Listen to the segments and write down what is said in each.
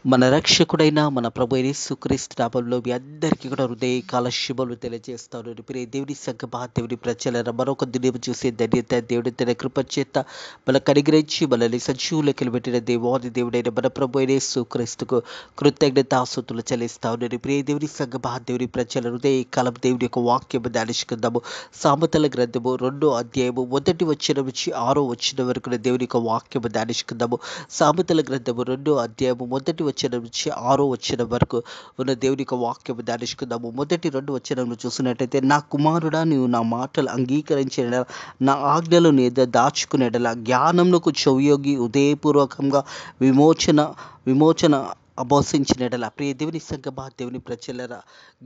మన రక్షకుడైన మన ప్రభు అయిన యేసుక్రీస్తు నామములో మీ అందరికీ కూడా హృదయకాల శుభములు తెలియజేస్తాను. ప్రియ దేవుని సంగమా, దేవుని ప్రజలారా, మరొక దినము చూసే ధన్యత దేవుడి తన కృప చేత మనకు అనుగ్రహించి మనల్ని సజీవులకి పెట్టిన దేవాది దేవుడైన మన ప్రభు అయిన యేసుక్రీస్తుకు కృతజ్ఞతాస్తుతులు చెల్లిస్తాను. ప్రియ దేవుని సంగమా, దేవుని ప్రజల హృదయకాలం దేవుని యొక్క వాక్యము ధ్యానించుకుందాము. సామెతల గ్రంథము 2వ అధ్యాయము 1వ వచనం నుంచి 6వ వచనం వరకు దేవుని యొక్క వాక్యము ధ్యానించుకుందాము. సామెతల గ్రంథము 2వ అధ్యాయము 1వ వచనం నుంచి 6వ వచనం వరకు ఉన్న దేవుని యొక్క వాక్యము ధ్యానించుకుందాము. మొదటి 2 వచనంలో చూసినట్టయితే, నా కుమారుడా, నీవు నా మాటలు అంగీకరించిన నా ఆజ్ఞలు నీ యొద్ద దాచుకునేడలా జ్ఞానమునకు చెవియొగ్గి హృదయపూర్వకంగా విమోచన అభ్యసించినడలా. ప్రియ దేవుని సంగమా, దేవుని ప్రజలరా,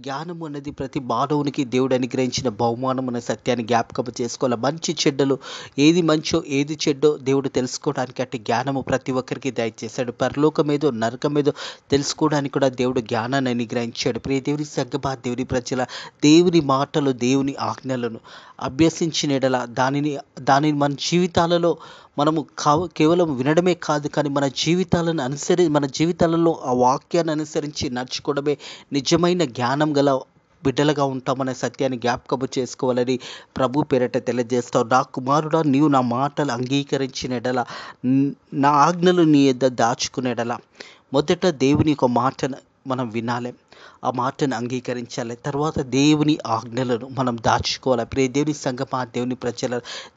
జ్ఞానము అనేది ప్రతి మానవునికి దేవుడు అనుగ్రహించిన బహుమానం అనే సత్యాన్ని జ్ఞాపకం చేసుకోవాలి. మంచి చెడ్డలు, ఏది మంచో ఏది చెడ్డో దేవుడు తెలుసుకోవడానికి అంటే జ్ఞానము ప్రతి ఒక్కరికి దయచేశాడు. పరలోకమేదో నరకమేదో తెలుసుకోవడానికి కూడా దేవుడు జ్ఞానాన్ని అనుగ్రహించాడు. ప్రియ దేవుని సంగమా, దేవుని ప్రజల, దేవుని మాటలు, దేవుని ఆజ్ఞలను అభ్యసించినడలా దానిని మన జీవితాలలో మనము కేవలం వినడమే కాదు, కానీ మన జీవితాలలో ఆ వాక్యాన్ని అనుసరించి నడుచుకోవడమే నిజమైన జ్ఞానం గల బిడ్డలుగా ఉంటామనే సత్యాన్ని జ్ఞాపకము చేసుకోవాలని ప్రభు పేరట తెలియజేస్తావు. నా కుమారుడా, నీవు నా మాటలు అంగీకరించినడలా నా ఆజ్ఞలు నీ యొద్ద దాచుకునేడలా. మొదట దేవుని యొక్క మాటను మనం వినాలి, ఆ మాటను అంగీకరించాలి. తర్వాత దేవుని ఆజ్ఞలను మనం దాచుకోవాలి. ప్రియ దేవుని సంగమా, దేవుని ప్రజల,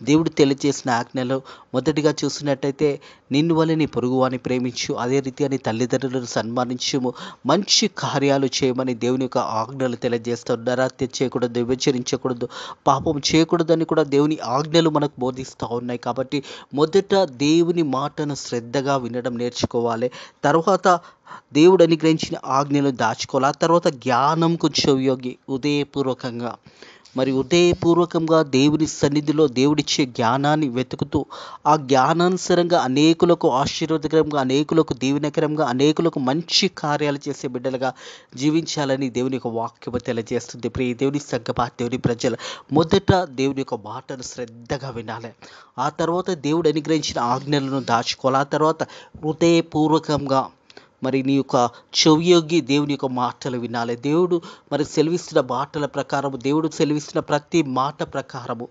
దేవుడు తెలియజేసిన ఆజ్ఞలు మొదటిగా చూసినట్టయితే, నిన్ను వలె నీ పొరుగువాని ప్రేమించు, అదే రీతిగా నీ తల్లిదండ్రులను సన్మానించుము, మంచి కార్యాలు చేయమని దేవుని యొక్క ఆజ్ఞలు తెలియజేస్తారు. నరహత్య చేయకూడదు, వ్యభిచరించకూడదు, పాపం చేయకూడదని కూడా దేవుని ఆజ్ఞలు మనకు బోధిస్తూ ఉన్నాయి. కాబట్టి మొదట దేవుని మాటను శ్రద్ధగా వినడం నేర్చుకోవాలి. తర్వాత దేవుడు అనుగ్రహించిన ఆజ్ఞలు దాచుకోవాలి. ఆ తర్వాత జ్ఞానంకు చెవియొగ్గి హృదయపూర్వకంగా దేవుని సన్నిధిలో దేవుడిచ్చే జ్ఞానాన్ని వెతుకుతూ ఆ జ్ఞానానుసారంగా అనేకులకు ఆశీర్వాదకరంగా, అనేకులకు దీవెనకరంగా, అనేకులకు మంచి కార్యాలు చేసే బిడ్డలుగా జీవించాలని దేవుని యొక్క వాక్యము తెలియజేస్తుంది. ప్రియ దేవుని సంగమా, దేవుని ప్రజలు, మొదట దేవుని యొక్క మాటను శ్రద్ధగా వినాలి. ఆ తర్వాత దేవుడు అనుగ్రహించిన ఆజ్ఞలను దాచుకోవాలి. ఆ తర్వాత హృదయపూర్వకంగా నీ యొక్క చెవియొగ్గి దేవుని యొక్క మాటలు వినాలి. దేవుడు సెలవిస్తున్న మాటల ప్రకారము, దేవుడు సెలవిస్తున్న ప్రతి మాట ప్రకారము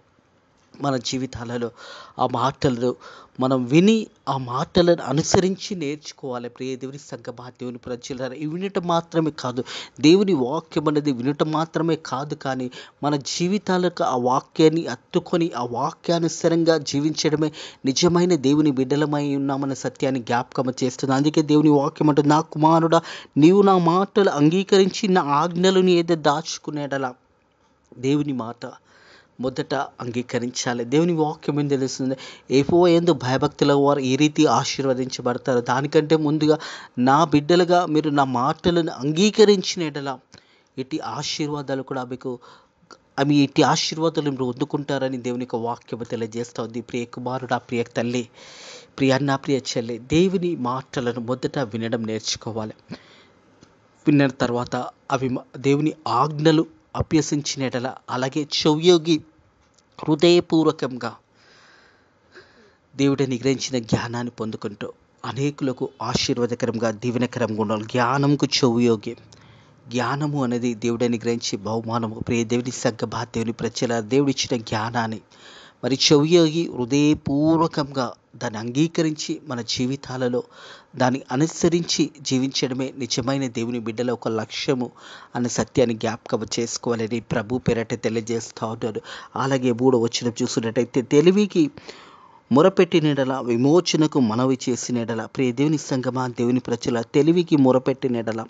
మన జీవితాలలో ఆ మాటలను మనం విని ఆ మాటలను అనుసరించి నేర్చుకోవాలి. ప్రియ దేవుని సంగమా, దేవుని ప్రజలారా, వినటం మాత్రమే కాదు, దేవుని వాక్యం అనేది వినటం మాత్రమే కాదు, కానీ మన జీవితాలకు ఆ వాక్యాన్ని అత్తుకొని ఆ వాక్యానుసారంగా జీవించడమే నిజమైన దేవుని బిడ్డలమై ఉన్నామన్న సత్యాన్ని జ్ఞాపకం చేస్తుంది. అందుకే దేవుని వాక్యం అంటే, నా కుమారుడా, నీవు నా మాటలు అంగీకరించి నా ఆజ్ఞలు నీ యొద్ద దాచుకునేడలా. దేవుని మాట మొదట అంగీకరించాలి. దేవుని వాక్యం ఏం తెలుస్తుంది? యెహోవా యందు భయభక్తుల వారు ఈ రీతి ఆశీర్వదించబడతారు. దానికంటే ముందుగా నా బిడ్డలుగా మీరు నా మాటలను అంగీకరించిన ఎడల ఇటు ఆశీర్వాదాలు కూడా ఇటు ఆశీర్వాదాలు మీరు పొందుకుంటారని దేవుని యొక్క వాక్యం తెలియజేస్తుంది. ప్రియ కుమారుడా, ప్రియ తల్లి, ప్రియ అన్న, ప్రియ చెల్లి, దేవుని మాటలను మొదట వినడం నేర్చుకోవాలి. విన్న తర్వాత దేవుని ఆజ్ఞలు అభ్యసించిన ఎడల, అలాగే చెవియొగ్గి హృదయపూర్వకంగా దేవుడు అనుగ్రహించిన జ్ఞానాన్ని పొందుకుంటూ అనేకులకు ఆశీర్వాదకరంగా, దీవెనకరంగా ఉండాలి. జ్ఞానంకు చెవియొగ్గి, జ్ఞానము అనేది దేవుడు అనుగ్రహించే బహుమానము. ప్రియ దేవుని సంగమా, దేవుని ప్రజల, దేవుడు ఇచ్చిన జ్ఞానాన్ని చెవియొగ్గి హృదయపూర్వకంగా దాన్ని అంగీకరించి మన జీవితాలలో దాన్ని అనుసరించి జీవించడమే నిజమైన దేవుని బిడ్డల ఒక లక్ష్యము అనే సత్యాన్ని జ్ఞాపకం చేసుకోవాలని ప్రభు పేరట తెలియజేస్తూ ఉన్నారు. అలాగే 3వ వచనం చూసినట్టయితే, తెలివికి మొరపెట్టినడల విమోచనకు మనవి చేసినడల. ప్రియ దేవుని సంగమా, దేవుని ప్రజల, తెలివికి మొరపెట్టినడల,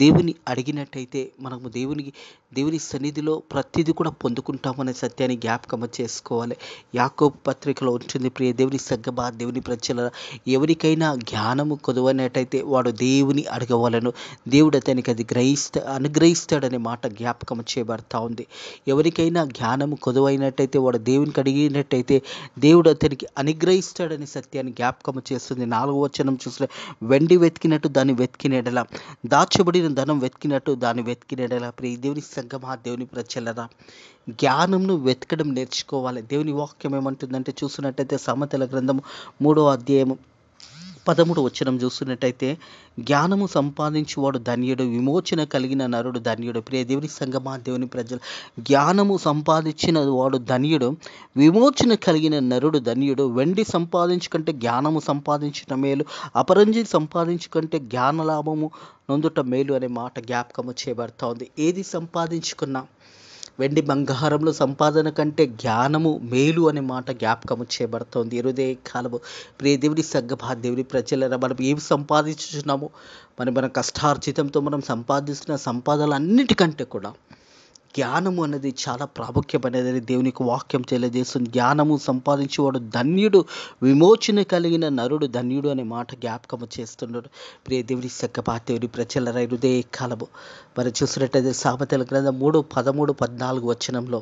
దేవుని అడిగినట్టయితే మనము దేవుని సన్నిధిలో ప్రతిదీ కూడా పొందుకుంటామనే సత్యాన్ని జ్ఞాపకం చేసుకోవాలి. యాకోబు పత్రికలో ఉంటుంది. ప్రియ దేవుని సంగమా, దేవుని ప్రజల, ఎవరికైనా జ్ఞానము కొదువైనట్టయితే వాడు దేవుని అడగవలను, దేవుడు అతనికి అది అనుగ్రహిస్తాడనే మాట జ్ఞాపకం చేయబడతా ఉంది. ఎవరికైనా జ్ఞానము కొదువైనట్టయితే వాడు దేవునికి అడిగినట్టయితే దేవుడు అతనికి అనుగ్రహిస్తాడని సత్యాన్ని జ్ఞాపకం చేస్తుంది. 4వ వచనం చూస్తే, వెండి వెతికినట్టు దాన్ని వెతికినెడలా, దాచబడిన ధనం వెతికినట్టు దాన్ని వెతికినెడలా. ప్రియ దేవుని సంగమా, దేవుని ప్రజలరా, జ్ఞానంను వెతకడం నేర్చుకోవాలి. దేవుని వాక్యం ఏమంటుందంటే చూసినట్టయితే, సామెతల గ్రంథము 3వ అధ్యాయము 13 చూస్తున్నట్టయితే, జ్ఞానము సంపాదించువాడు ధన్యుడు, విమోచన కలిగిన నరుడు ధన్యుడు. ప్రియ దేవుని సంగమా, దేవుని ప్రజలు, జ్ఞానము సంపాదించిన వాడు ధన్యుడు, విమోచన కలిగిన నరుడు ధన్యుడు. వెండి సంపాదించుకంటే జ్ఞానము సంపాదించటం మేలు, అపరంజి సంపాదించుకంటే జ్ఞాన లాభము నొందుట మేలు అనే మాట జ్ఞాపకము చేయబడతా ఉంది. ఏది సంపాదించుకున్నా వెండి బంగారంలో సంపాదన కంటే జ్ఞానము మేలు అనే మాట జ్ఞాపకము చేయబడుతోంది. ఇరుదే కాలము ప్రియ దేవుని సంగమా, దేవుని ప్రజలరా, మనం ఏమి సంపాదించుతున్నామో, మన కష్టార్జితంతో మనం సంపాదిస్తున్న సంపాదనలు అన్నిటికంటే కూడా జ్ఞానము అనేది చాలా ప్రాముఖ్యమైనదని దేవునికి వాక్యం తెలియజేస్తుంది. జ్ఞానము సంపాదించేవాడు ధన్యుడు, విమోచన కలిగిన నరుడు ధన్యుడు అనే మాట జ్ఞాపకము చేస్తున్నాడు. ప్రియ దేవుని సంగమా, దేవుని ప్రజలరా, ఇరుదే కాలము మరి చూసినట్టయితే సామెతల గ్రంథం 3:13-14 వచనంలో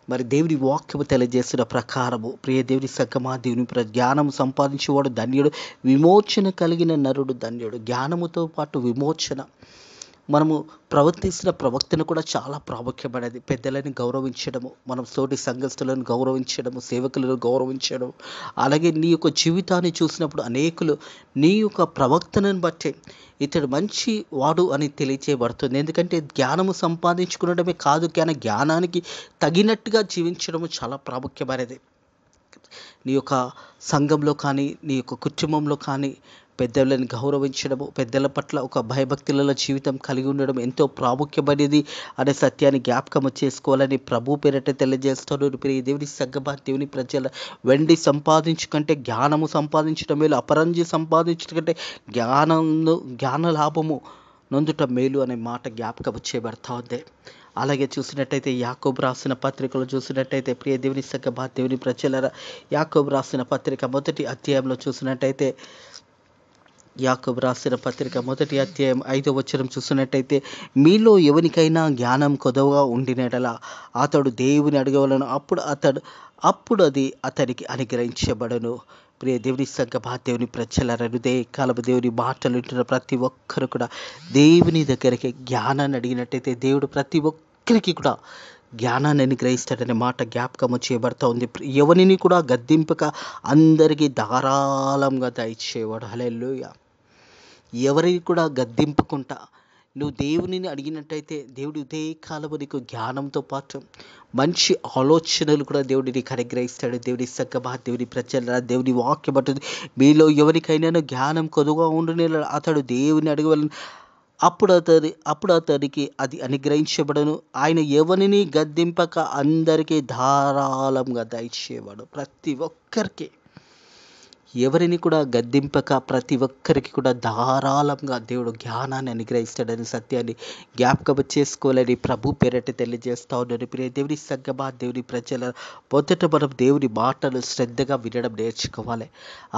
మరి దేవుని వాక్యము తెలియజేస్తున్న ప్రకారము, ప్రియ దేవుని సంగమా, దేవుని జ్ఞానము సంపాదించేవాడు ధన్యుడు, విమోచన కలిగిన నరుడు ధన్యుడు. జ్ఞానముతో పాటు విమోచన, మనము ప్రవర్తిస్తున్న ప్రవక్తను కూడా చాలా ప్రాముఖ్యమైనది. పెద్దలని గౌరవించడము, మనం తోటి సంఘస్థులను గౌరవించడము, సేవకులను గౌరవించడం, అలాగే నీ యొక్క జీవితాన్ని చూసినప్పుడు అనేకులు నీ యొక్క ప్రవక్తనను బట్టి ఇతడు మంచి వాడు అని తెలియచేయబడుతుంది. ఎందుకంటే జ్ఞానము సంపాదించుకునడమే కాదు, కానీ జ్ఞానానికి తగినట్టుగా జీవించడము చాలా ప్రాముఖ్యమైనది. నీ యొక్క సంఘంలో కానీ, నీ యొక్క కుటుంబంలో కానీ పెద్దలను గౌరవించడము, పెద్దల పట్ల ఒక భయభక్తుల జీవితం కలిగి ఉండడం ఎంతో ప్రాముఖ్యమైనది అనే సత్యాన్ని జ్ఞాపకము చేసుకోవాలని ప్రభు పేరట తెలియజేస్తాడు. ప్రియ దేవుని సంగమా, దేవుని ప్రజల, వెండి సంపాదించుకంటే జ్ఞానము సంపాదించడం మేలు, అపరంజి సంపాదించడం కంటే జ్ఞాన లాభము నొందుట మేలు అనే మాట జ్ఞాపకము చేయబడతా ఉంది. అలాగే చూసినట్టయితే యాకోబు రాసిన పత్రికలో చూసినట్టయితే, ప్రియ దేవుని సంగమా, దేవుని ప్రజలరా, యాకోబు రాసిన పత్రిక 1వ అధ్యాయంలో చూసినట్టయితే, యాకోబు రాసిన పత్రిక 1వ అధ్యాయం 5వ వచనం చూసినట్టయితే, మీలో ఎవరికైనా జ్ఞానం కొదవగా ఉండినట్లా అతడు దేవుని అడగవలను, అప్పుడు అది అతనికి అనుగ్రహించబడను. ప్రియ దేవుని సంగమా, దేవుని ప్రజలరా, హృదయ కాలపు దేవుని మాటలు వింటున్న ప్రతి ఒక్కరు కూడా దేవుని దగ్గరికి జ్ఞానాన్ని అడిగినట్టయితే దేవుడు ప్రతి ఒక్కరికి కూడా జ్ఞానాన్ని అనుగ్రహిస్తాడనే మాట జ్ఞాపకము చేయబడతా ఉంది. ఎవరిని కూడా గద్దింపక అందరికీ ధారాళంగా దయచేవాడు. హల్లెలూయా. ఎవరిని కూడా గద్దింపకుండా నువ్వు దేవునిని అడిగినట్టయితే దేవుడు ఉదయ కాలము నీకు జ్ఞానంతో పాటు మంచి ఆలోచనలు కూడా దేవుడు నీకు అనుగ్రహిస్తాడు. దేవుని సంగమా, దేవుని ప్రజలరా, దేవుని వాక్యం అంటుంది, మీలో ఎవరికైనా జ్ఞానం కొదువుగా ఉండునే అతడు దేవుని అడగవలను, అప్పుడు అతనికి అది అనుగ్రహించబడను. ఆయన ఎవరిని గద్దింపక అందరికీ ధారాళంగా దయచేవాడు. ప్రతి ఒక్కరికి, ఎవరిని కూడా గద్దింపక ప్రతి ఒక్కరికి కూడా ధారాళంగా దేవుడు జ్ఞానాన్ని అనుగ్రహిస్తాడని సత్యాన్ని జ్ఞాపకం చేసుకోవాలని ప్రభు పేరట తెలియజేస్తా ఉన్నాడు. ప్రియ దేవుని సంగమా, దేవుని ప్రజల, మొదట మనం దేవుని మాటలు శ్రద్ధగా వినడం నేర్చుకోవాలి.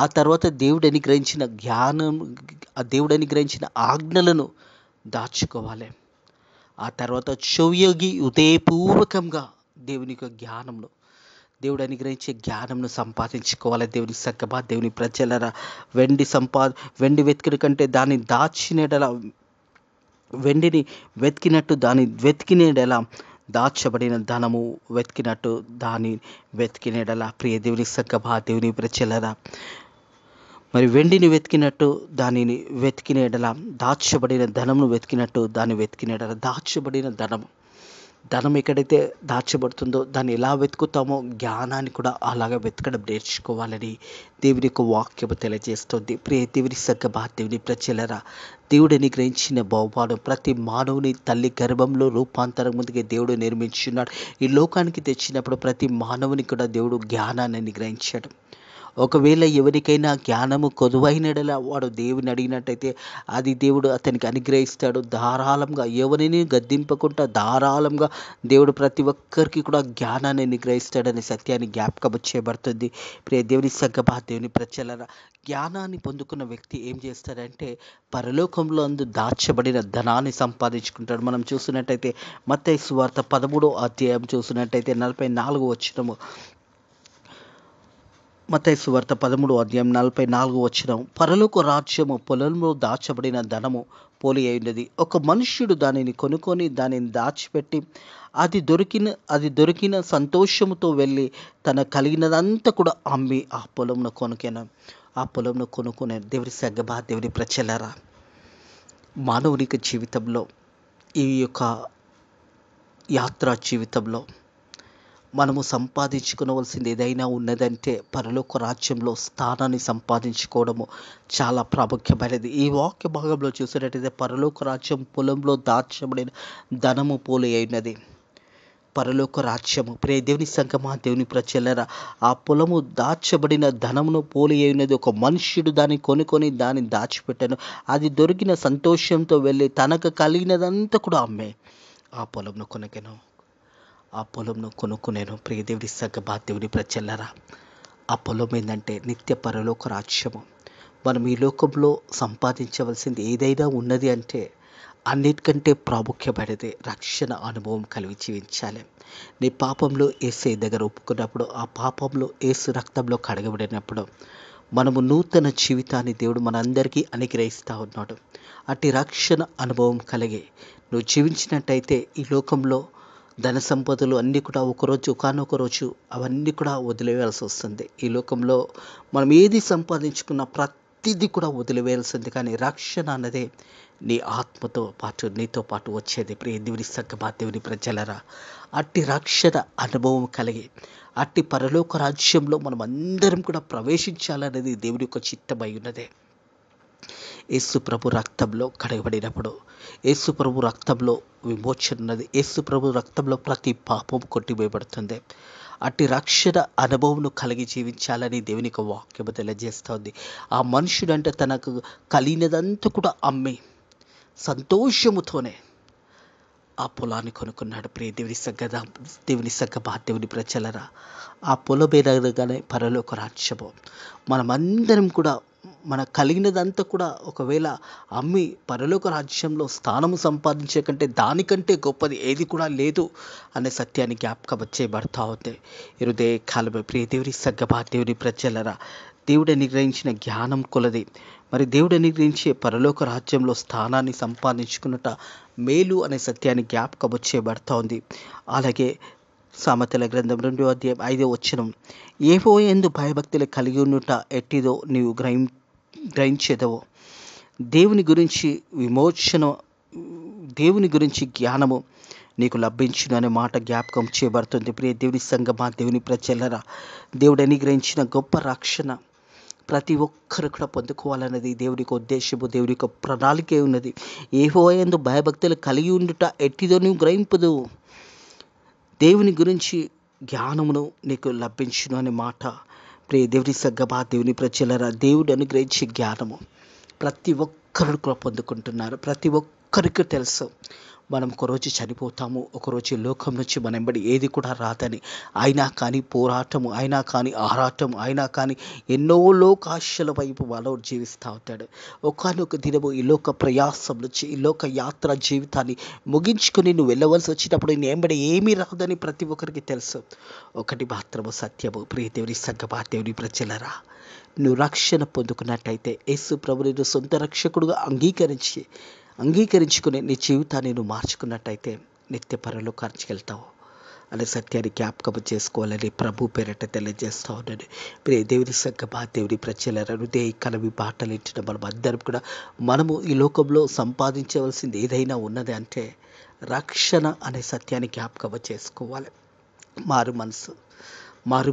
ఆ తర్వాత దేవుడు అనుగ్రహించిన జ్ఞానం, దేవుడు అనుగ్రహించిన ఆజ్ఞలను దాచుకోవాలి. ఆ తర్వాత చెవియొగ్గి హృదయపూర్వకంగా దేవుని యొక్క జ్ఞానంలో, దేవుడు అనుగ్రహించే జ్ఞానంను సంపాదించుకోవాలి. దేవుని సంగమా, దేవుని ప్రజలరా, వెండి వెతికిన కంటే దాన్ని దాచినడలా, వెండిని వెతికినట్టు దాన్ని వెతికినడలా, దాచబడిన ధనము వెతికినట్టు దాన్ని వెతికినడలా. ప్రియ దేవుని సంగమా, దేవుని ప్రజలరా, మరి వెండిని వెతికినట్టు దానిని వెతికినడలా, దాచబడిన ధనమును వెతికినట్టు దాన్ని వెతికినడలా. దాచబడిన ధనం ఎక్కడైతే దాచబడుతుందో దాన్ని ఎలా వెతుకుతామో జ్ఞానాన్ని కూడా అలాగే వెతకడం నేర్చుకోవాలని దేవుని యొక్క వాక్యము తెలియజేస్తుంది. ప్రియ దేవుని సంగమా, దేవుని ప్రజలరా, దేవుడు అనుగ్రహించిన బహుమానం ప్రతి మానవుని తల్లి గర్భంలో రూపాంతరం ముందుగా దేవుడు నిర్మించున్నాడు. ఈ లోకానికి తెచ్చినప్పుడు ప్రతి మానవుని కూడా దేవుడు జ్ఞానాన్ని అనుగ్రహించాడు. ఒకవేళ ఎవరికైనా జ్ఞానము కొదువైనడలా వాడు దేవుని అడిగినట్టయితే అది దేవుడు అతనికి అనుగ్రహిస్తాడు ధారాళంగా. ఎవరిని గద్దింపకుండా ధారాళంగా దేవుడు ప్రతి ఒక్కరికి కూడా జ్ఞానాన్ని అనుగ్రహిస్తాడనే సత్యాన్ని జ్ఞాపకం చేయబడుతుంది. ప్రియ దేవుని సంగమా, దేవుని ప్రజలరా, జ్ఞానాన్ని పొందుకున్న వ్యక్తి ఏం చేస్తాడంటే పరలోకంలో దాచబడిన ధనాన్ని సంపాదించుకుంటాడు. మనం చూసినట్టయితే మత్తయి సువార్త 13వ అధ్యాయం చూసినట్టయితే 44వ వచనము, మత్తయి సువార్త 13వ అధ్యాయం 44వ వచనం, పరలోక రాజ్యము పొలంలో దాచబడిన ధనము పోలి అయినది. ఒక మనుష్యుడు దానిని కొనుక్కొని దానిని దాచిపెట్టి అది దొరికిన సంతోషముతో వెళ్ళి తన కలిగినదంతా కూడా అమ్మి ఆ పొలంను కొనుకెను. ఆ పొలంను కొనుక్కునే దేవుని సంగమా, దేవుని ప్రజలారా, మానవునికి జీవితంలో ఈ యొక్క యాత్రా జీవితంలో మనము సంపాదించుకోవలసింది ఏదైనా ఉన్నదంటే పరలోక రాజ్యంలో స్థానాన్ని సంపాదించుకోవడము చాలా ప్రాముఖ్యమైనది. ఈ వాక్య భాగంలో చూసినట్టయితే పరలోక రాజ్యం పొలంలో దాచబడిన ధనము పోలి అయినది. పరలోక రాజ్యము దేవుని సంగమా, దేవుని ప్రజలారా, ఆ పొలము దాచబడిన ధనమును పోలి అయినది. ఒక మనుష్యుడు దాన్ని కొనుక్కొని దాన్ని దాచిపెట్టాను. అది దొరికిన సంతోషంతో వెళ్ళి తనకు కలిగినదంతా కూడా అమ్మే ఆ పొలంను కొనకెను. ఆ పొలంను కొనుక్కునేను. దేవుని సంగమా, దేవుని ప్రజలారా, ఆ పొలం ఏంటంటే నిత్య పరలోక రాజ్యము. మనం ఈ లోకంలో సంపాదించవలసింది ఏదైనా ఉన్నది అంటే అన్నిటికంటే ప్రాముఖ్యమైనది రక్షణ అనుభవం కలిగి జీవించాలి. నీ పాపంలో యేసయ్య దగ్గర ఒప్పుకున్నప్పుడు, ఆ పాపంలో యేసు రక్తంలో కడగబడినప్పుడు మనము నూతన జీవితాన్ని దేవుడు మనందరికీ అనుగ్రహిస్తూ ఉన్నాడు. అట్టి రక్షణ అనుభవం కలిగి నువ్వు జీవించినట్టయితే ఈ లోకంలో ధన సంపదలు అన్నీ కూడా ఒకనొక రోజు అవన్నీ కూడా వదిలివేయాల్సి వస్తుంది. ఈ లోకంలో మనం ఏది సంపాదించుకున్న ప్రతిదీ కూడా వదిలివేయాల్సింది. కానీ రక్షణ అన్నదే నీ ఆత్మతో పాటు నీతో పాటు వచ్చేది. దేవుని సంగమా, దేవుని ప్రజలారా, అట్టి రక్షణ అనుభవం కలిగి అట్టి పరలోక రాజ్యంలో మనం అందరం కూడా ప్రవేశించాలనేది దేవుని యొక్క చిత్తమై ఉన్నదే. యేసు ప్రభు రక్తంలో కడగబడినప్పుడు, యేసు ప్రభు రక్తంలో విమోచన ఉన్నది. యేసు ప్రభు రక్తంలో ప్రతి పాపం కొట్టివేయబడుతుంది. అట్టి రక్షణ అనుభవం కలిగి జీవించాలని దేవుని యొక్క వాక్యము తెలియజేస్తుంది. ఆ మనుషుడంటే తనకు కలిగినదంతా కూడా అమ్మి సంతోషముతోనే ఆ పొలాన్ని కొనుక్కున్నాడు. దేవుని సంగమా, దేవుని ప్రజలారా, ఆ పొలమేనగానే పరలోక రాజ్యము. మనమందరం కూడా మన కలిగినదంతా కూడా ఒకవేళ అమ్మి పరలోక రాజ్యంలో స్థానము సంపాదించే కంటే దానికంటే గొప్పది ఏది కూడా లేదు అనే సత్యాన్ని జ్ఞాపకం చేయబడతా ఉంది. హృదయ కాలమే దేవుని సంగమా, దేవుని ప్రజలారా, దేవుడు అనుగ్రహించిన జ్ఞానం కొలది మరి దేవుడు అనుగ్రహించే పరలోక రాజ్యంలో స్థానాన్ని సంపాదించుకున్నట మేలు అనే సత్యాన్ని జ్ఞాపకం చేయబడతా ఉంది. అలాగే సామెతల గ్రంథం 2వ అధ్యాయం 5వ వచనం, యెహోవా యందు భయభక్తులు కలిగి ఉండుట ఎట్టిదో నీవు గ్రహించేదవో. దేవుని గురించి జ్ఞానము నీకు లభించును అనే మాట జ్ఞాపకం చేయబడుతుంది. దేవుని సంగమా, దేవుని ప్రజలారా, దేవుడు అనుగ్రహించిన గొప్ప రక్షణ ప్రతి ఒక్కరు కూడా పొందుకోవాలన్నది దేవుడి యొక్క ఉద్దేశము, దేవుడి యొక్క ప్రణాళికే ఉన్నది. యెహోవా యందు భయభక్తులు కలిగి ఉండుట ఎట్టిదో నువ్వు గ్రహింపదు. దేవుని గురించి జ్ఞానమును నీకు లభించును అనే మాట దేవుని సంగమా, దేవుని ప్రజలారా, దేవుడు అనుగ్రహించే జ్ఞానము ప్రతి ఒక్కరు కూడా పొందుకుంటున్నారు. ప్రతి ఒక్కరికి తెలుసు మనం ఒకరోజు చనిపోతాము, ఒకరోజు లోకం నుంచి మన వెంబడి ఏది కూడా రాదని. అయినా కానీ పోరాటము, అయినా కానీ ఆరాటము, అయినా కానీ ఎన్నో లోకాశల వైపు మనోడు జీవిస్తూ ఉంటాడు. ఒకానొక దినము ఈ లోక ప్రయాసం నుంచి, ఈ లోక యాత్ర జీవితాన్ని ముగించుకొని నువ్వు వెళ్ళవలసి వచ్చినప్పుడు నీ వెంబడి ఏమీ రాదని ప్రతి ఒక్కరికి తెలుసు. ఒకటి మాత్రము సత్యము. దేవుని సంగమా, దేవుని ప్రజలారా, నువ్వు రక్షణ పొందుకున్నట్టయితే యేసు ప్రభువుని సొంత రక్షకుడుగా అంగీకరించుకుని నీ జీవితాన్ని నువ్వు మార్చుకున్నట్టయితే నిత్య పరలోకానికి వెళ్తావు అనే సత్యాన్ని జ్ఞాపకం చేసుకోవాలని ప్రభు పేరట తెలియజేస్తూ ఉన్నాను. దేవుని సంగమా, దేవుని ప్రజలారా, హృదయ కలవి బాటలు ఇచ్చిన మనం అందరం కూడా మనము ఈ లోకంలో సంపాదించవలసింది ఏదైనా ఉన్నది అంటే రక్షణ అనే సత్యాన్ని జ్ఞాపకం చేసుకోవాలి. మారు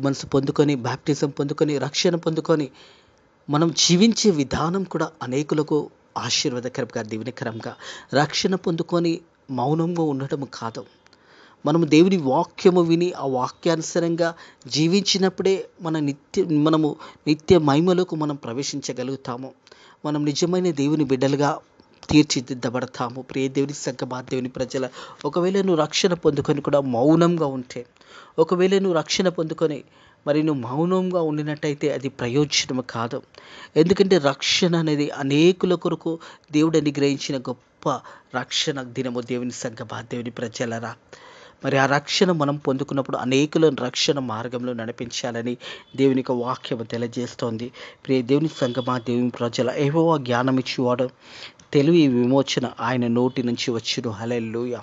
మనసు పొందుకొని, బాప్టిజం పొందుకొని, రక్షణ పొందుకొని మనం జీవించే విధానం కూడా అనేకులకు ఆశీర్వాదకరంగా, దీవెనకరంగా, రక్షణ పొందుకొని మౌనంగా ఉండటం కాదు. మనము దేవుని వాక్యము విని ఆ వాక్యానుసారంగా జీవించినప్పుడే మనము నిత్య మహిమలోకి మనం ప్రవేశించగలుగుతాము. మనం నిజమైన దేవుని బిడ్డలుగా తీర్చిదిద్దబడతాము. దేవుని సంగమా, దేవుని ప్రజల, ఒకవేళ నువ్వు రక్షణ పొందుకొని కూడా మౌనంగా ఉంటే, ఒకవేళ నువ్వు రక్షణ పొందుకొని మరి నువ్వు మౌనంగా ఉండినట్టయితే అది ప్రయోజనం కాదు. ఎందుకంటే రక్షణ అనేది అనేకుల కొరకు దేవుడు అనుగ్రహించిన గొప్ప రక్షణ దినము. దేవుని సంగమా, దేవుని ప్రజలరా, మరి ఆ రక్షణ మనం పొందుకున్నప్పుడు అనేకులను రక్షణ మార్గంలో నడిపించాలని దేవుని యొక్క వాక్యము తెలియజేస్తోంది. దేవుని సంగమా, దేవుని ప్రజల, యెహోవా జ్ఞానం ఇచ్చేవాడు, తెలివి విమోచన ఆయన నోటి నుంచి వచ్చును. హల్లెలూయా.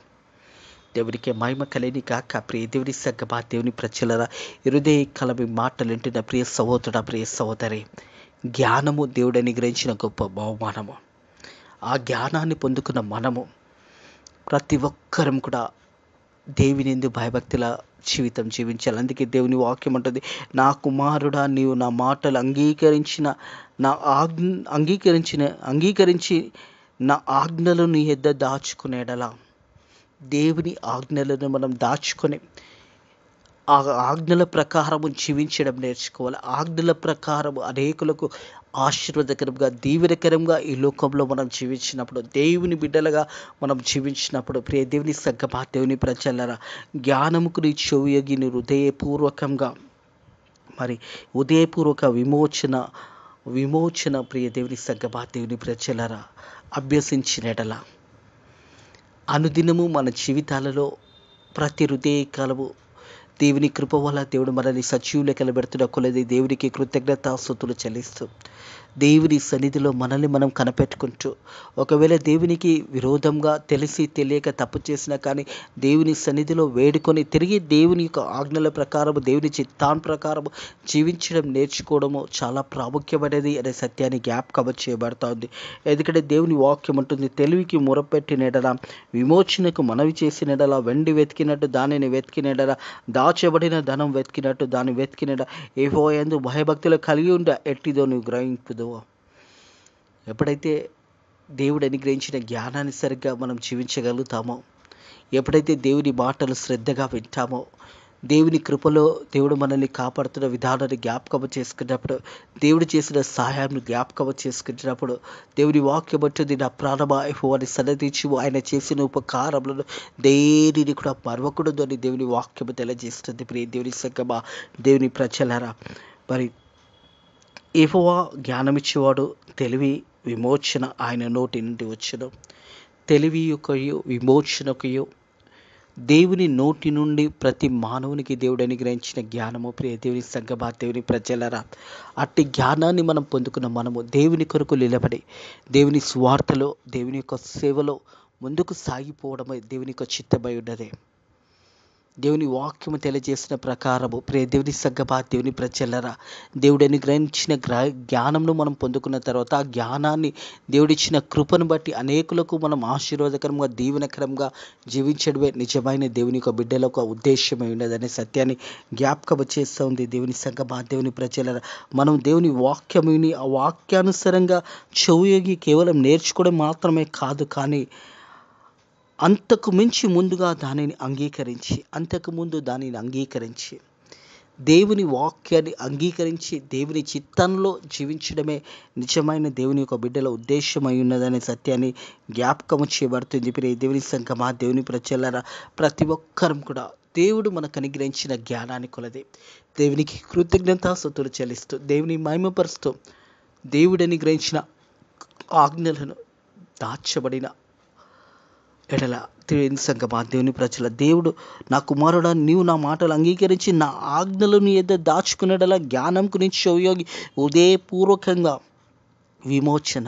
దేవునికి మహిమ కలిని కాక. దేవుని సంగమా, దేవుని ప్రజలరా, హృదయ కలవి మాటలు వింటున్న ప్రియ సహోదరుడా, ప్రియ సహోదరి, జ్ఞానము దేవుడు అనుగ్రహించిన గొప్ప బహుమానము. ఆ జ్ఞానాన్ని పొందుకున్న మనము ప్రతి ఒక్కరం కూడా దేవుని యందు భయభక్తుల జీవితం జీవించాలి. అందుకే దేవుని వాక్యం అంటుంది, నా కుమారుడా నీవు నా మాటలు నా అంగీకరించి నా ఆజ్ఞలు నీ యొద్ద దాచుకునేడలా. దేవుని ఆజ్ఞలను మనం దాచుకొని ఆ ఆజ్ఞల ప్రకారము జీవించడం నేర్చుకోవాలి. ఆజ్ఞల ప్రకారం అనేకులకు ఆశీర్వాదకరంగా, దీవెనకరంగా ఈ లోకంలో మనం జీవించినప్పుడు, దేవుని బిడ్డలుగా మనం జీవించినప్పుడు, ప్రియ దేవుని సంగమా, దేవుని ప్రజలరా, జ్ఞానముకు నీ చెవియొగ్గి నీ హృదయపూర్వకంగా ఉదయపూర్వక విమోచన ప్రియ దేవుని సంగమా, దేవుని ప్రజలరా అభ్యసించినడలా అనుదినము మన జీవితాలలో ప్రతి హృదయకాలము దేవుని కృప వల్ల దేవుడు మనల్ని సజీవులు కలబెడుతున్న కొలది దేవునికి కృతజ్ఞతాస్తుతులు చెల్లిస్తూ దేవుని సన్నిధిలో మనల్ని మనం కనపెట్టుకుంటూ, ఒకవేళ దేవునికి విరోధంగా తెలిసి తెలియక తప్పు చేసినా కానీ దేవుని సన్నిధిలో వేడుకొని తిరిగి దేవుని యొక్క ఆజ్ఞల ప్రకారం, దేవుని చిత్తాన్ ప్రకారం జీవించడం నేర్చుకోవడము చాలా ప్రాముఖ్యమైనది అనే సత్యాన్ని జ్ఞాపకం చేయబడతా ఉంది. ఎందుకంటే దేవుని వాక్యం ఉంటుంది, తెలివికి మొరపెట్టినడలా, విమోచనకు మనవి చేసినడలా, వెండి వెతికినట్టు దానిని వెతికినడలా, దాచబడిన ధనం వెతికినట్టు దాన్ని వెతికినడ, యెహోవా యందు భయభక్తులు కలిగి ఉండ ఎట్టిదో నువ్వు గ్రహింపుదు. ఎప్పుడైతే దేవుడు అనుగ్రహించిన జ్ఞానాన్ని సరిగ్గా మనం జీవించగలుగుతామో, ఎప్పుడైతే దేవుని మాటలు శ్రద్ధగా వింటామో, దేవుని కృపలో దేవుడు మనల్ని కాపాడుతున్న విధానాన్ని జ్ఞాపకం చేసుకున్నప్పుడు, దేవుడు చేసిన సహాయాన్ని జ్ఞాపకం చేసుకున్నప్పుడు, దేవుని వాక్యం అంటుంది, నా ప్రాణమా యెహోవాని సన్నతించుము, ఆయన చేసిన ఉపకారములను దేనిని కూడా మరవకూడదు అని దేవుని వాక్యము తెలియజేస్తుంది. ప్రియ దేవుని సంగమా, దేవుని ప్రజలారా, మరి యెహోవా జ్ఞానమిచ్చేవాడు, తెలివి విమోచన ఆయన నోటి నుండి వచ్చును. తెలివి యొక్కయు విమోచనకయు దేవుని నోటి నుండి ప్రతి మానవునికి దేవుడు అనుగ్రహించిన జ్ఞానము. ప్రియ దేవుని సంగమా, దేవుని ప్రజలరా, అట్టి జ్ఞానాన్ని మనం పొందుకున్న మనము దేవుని కొరకు నిలబడి దేవుని స్వార్థలో, దేవుని యొక్క సేవలో ముందుకు సాగిపోవడమే దేవుని యొక్క చిత్తమై ఉన్నది. దేవుని వాక్యము తెలియజేసిన ప్రకారము ప్రియ దేవుని సంగమా, దేవుని ప్రజలరా, దేవుడు అనుగ్రహించిన జ్ఞానంను మనం పొందుకున్న తర్వాత ఆ జ్ఞానాన్ని, దేవుడిచ్చిన కృపను బట్టి అనేకులకు మనం ఆశీర్వాదకరంగా, దీవెనకరంగా జీవించడమే నిజమైన దేవుని యొక్క బిడ్డలకు ఉద్దేశమై ఉన్నదనే సత్యాన్ని జ్ఞాపకం చేస్తూ ఉంది. దేవుని సంగమా, దేవుని ప్రజలరా, మనం దేవుని వాక్యముని ఆ వాక్యానుసారంగా చెవియొగ్గి కేవలం నేర్చుకోవడం మాత్రమే కాదు, కానీ అంతకు మించి ముందుగా దానిని అంగీకరించి దేవుని వాక్యాన్ని అంగీకరించి దేవుని చిత్తంలో జీవించడమే నిజమైన దేవుని యొక్క బిడ్డల ఉద్దేశమై ఉన్నదనే సత్యాన్ని జ్ఞాపకం చేయబడుతుంది. ప్రియ దేవుని సంగమా, దేవుని ప్రజలరా, ప్రతి ఒక్కరం కూడా దేవుడు మనకు అనుగ్రహించిన జ్ఞానాన్ని కొలది దేవునికి కృతజ్ఞతాస్తుతులు చెల్లిస్తూ, దేవుని మహిమపరుస్తూ, దేవుడు అనుగ్రహించిన ఆజ్ఞలను దాచబడిన ఎడల దేవుని సంగమా, దేవుని ప్రజల, దేవుడు నా కుమారుడా నీవు నా మాటలు అంగీకరించి నా ఆజ్ఞలు నీ యొద్ద దాచుకునేడలా, జ్ఞానం గురించి చెవియొగ్గి హృదయపూర్వకంగా విమోచన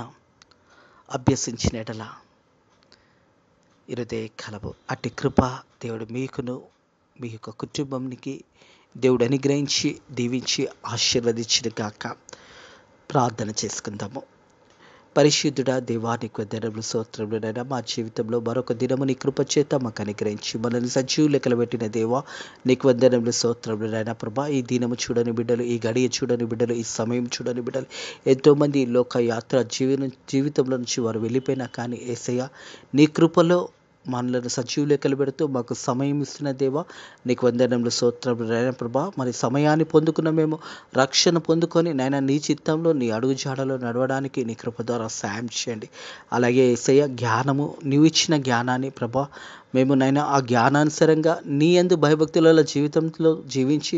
అభ్యసించినడలా హృదయ కలవు. అట్టి కృప దేవుడు మీకును మీ యొక్క కుటుంబానికి దేవుడు అనుగ్రహించి దీవించి ఆశీర్వదించిన గాక. ప్రార్థన చేసుకుందాము. పరిశుద్ధుడా, దేవానికి వందనములు, స్తోత్రములు. మా జీవితంలో మరొక దినము నీ కృప చేత మాకు అనుగ్రహించి మనల్ని సజీవులు లెక్కలు పెట్టిన దేవా, నీకు వందనములు, స్తోత్రములు నాయనా. ప్రభా, ఈ దినము చూడని బిడ్డలు, ఈ గడియ చూడని బిడ్డలు, ఈ సమయం చూడని బిడ్డలు ఎంతోమంది లోక యాత్ర జీవితంలో నుంచి వారు వెళ్ళిపోయినా కానీ యేసయ్య నీ కృపలో మనలను సజీవులు లెక్కలు పెడుతూ మాకు సమయం ఇస్తున్న దేవా, నీకు వందనములు, స్తోత్రములు నాయనా. ప్రభా, మరి సమయాన్ని పొందుకున్న మేము రక్షణ పొందుకొని నాయన నీ చిత్తంలో నీ అడుగు జాడలో నడవడానికి నీ కృప ద్వారా సాయం చేయండి. అలాగే యేసయ్య జ్ఞానము, నీవు ఇచ్చిన జ్ఞానాన్ని ప్రభా మేము నైనా ఆ జ్ఞానానుసారంగా నీ యందు భయభక్తుల జీవితంలో జీవించి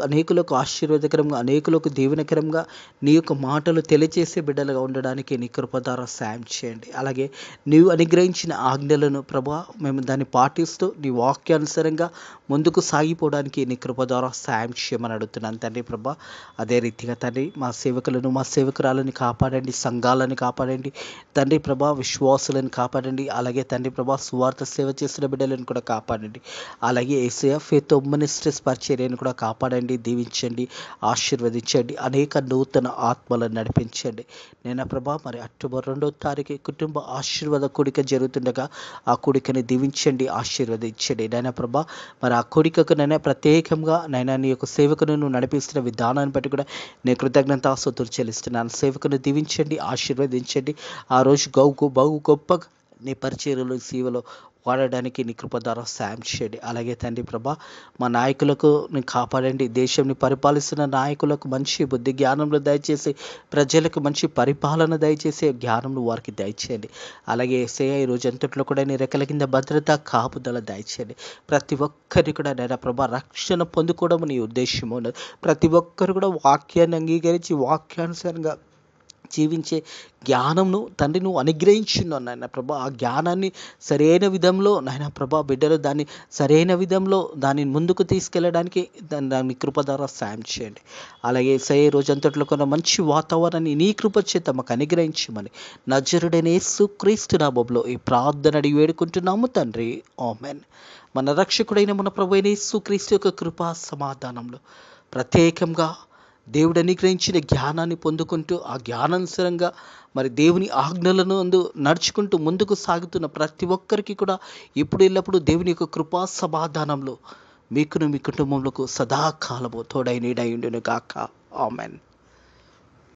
అనేకులకు ఆశీర్వాదకరంగా, అనేకులకు దీవెనకరంగా నీ యొక్క మాటలు తెలియజేసే బిడ్డలుగా ఉండడానికి నీ కృప ద్వారా సాయం చేయండి. అలాగే నీవు అనుగ్రహించిన ఆజ్ఞలను ప్రభా మేము దాన్ని పాటిస్తూ నీ వాక్యానుసారంగా ముందుకు సాగిపోవడానికి నీ కృప ద్వారా సాయం చేయమని అడుగుతున్నాను తండ్రి. ప్రభా, అదే రీతిగా తండ్రి మా సేవకులను, మా సేవకురాలను కాపాడండి, సంఘాలను కాపాడండి తండ్రి. ప్రభా, విశ్వాసులను కాపాడండి. అలాగే తండ్రి ప్రభా, సువార్త సువార్త సేవ చేస్తున్న బిడ్డలను కూడా కాపాడండి. అలాగే యేసయ్య ఫేత్ మినిస్ట్రీస్ పరిచర్యను కూడా కాపాడండి, దీవించండి, ఆశీర్వదించండి. అనేక నూతన ఆత్మలను నడిపించండి. నేను ప్రభా మరి అక్టోబర్ 2వ తారీఖు కుటుంబ ఆశీర్వాద కూడిక జరుగుతుండగా ఆ కూడికని దీవించండి, ఆశీర్వదించండి. నైనా ప్రభా మరి ఆ కూడికకు నైనా ప్రత్యేకంగా నైనా నీ యొక్క సేవకును నువ్వు నడిపిస్తున్న విధానాన్ని బట్టి కూడా నేను కృతజ్ఞతాస్తుతులు చెల్లిస్తున్నాను. సేవకుని దీవించండి, ఆశీర్వదించండి. ఆ రోజు బహు గొప్పగా నీ పరిచర్యలో సేవలో వాడడానికి నీ కృప ద్వారా సాయం చేయండి. అలాగే తండ్రి ప్రభా మా నాయకులకు నేను కాపాడండి. దేశంని పరిపాలిస్తున్న నాయకులకు మంచి బుద్ధి జ్ఞానంలో దయచేసి, ప్రజలకు మంచి పరిపాలన దయచేసే జ్ఞానంను వారికి దయచేయండి. అలాగే యేసయ్య ఈ రోజు అంతట్లో కూడా నీ రెక్కల కింద భద్రత కాపుదల దయచేయండి. ప్రతి ఒక్కరి కూడా నైనా ప్రభా రక్షణ పొందుకోవడం నీ ఉద్దేశం ఉన్నది. ప్రతి ఒక్కరు కూడా వాక్యాన్ని అంగీకరించి వాక్యానుసారంగా జీవించే జ్ఞానంను తండ్రి నువ్వు అనుగ్రహించున్నావు నాయన ప్రభా. ఆ జ్ఞానాన్ని సరైన విధంలో నాయన ప్రభా బిడ్డలు దాన్ని సరైన విధంలో దాన్ని ముందుకు తీసుకెళ్ళడానికి దాన్ని కృప ద్వారా సాయం చేయండి. అలాగే యేసయ్య రోజంతట్లో కొన్న మంచి వాతావరణాన్ని నీ కృప చేత మాకు అనుగ్రహించమని నజరుడైన యేసుక్రీస్తు నామములో ఈ ప్రార్థన అడిగి వేడుకుంటున్నాము తండ్రి, ఆమేన్. మన రక్షకుడైన మన ప్రభువైన యేసుక్రీస్తు యొక్క కృపా సమాధానంలో ప్రత్యేకంగా దేవుడు అనుగ్రహించిన జ్ఞానాన్ని పొందుకుంటూ ఆ జ్ఞానానుసారంగా మరి దేవుని ఆజ్ఞలను నడుచుకుంటూ ముందుకు సాగుతున్న ప్రతి ఒక్కరికి కూడా ఇప్పుడు ఎల్లప్పుడూ దేవుని యొక్క కృపా సమాధానంలో మీకును మీ కుటుంబంలో సదాకాలము తోడై నీడై ఉండును గాక. ఆమెన్.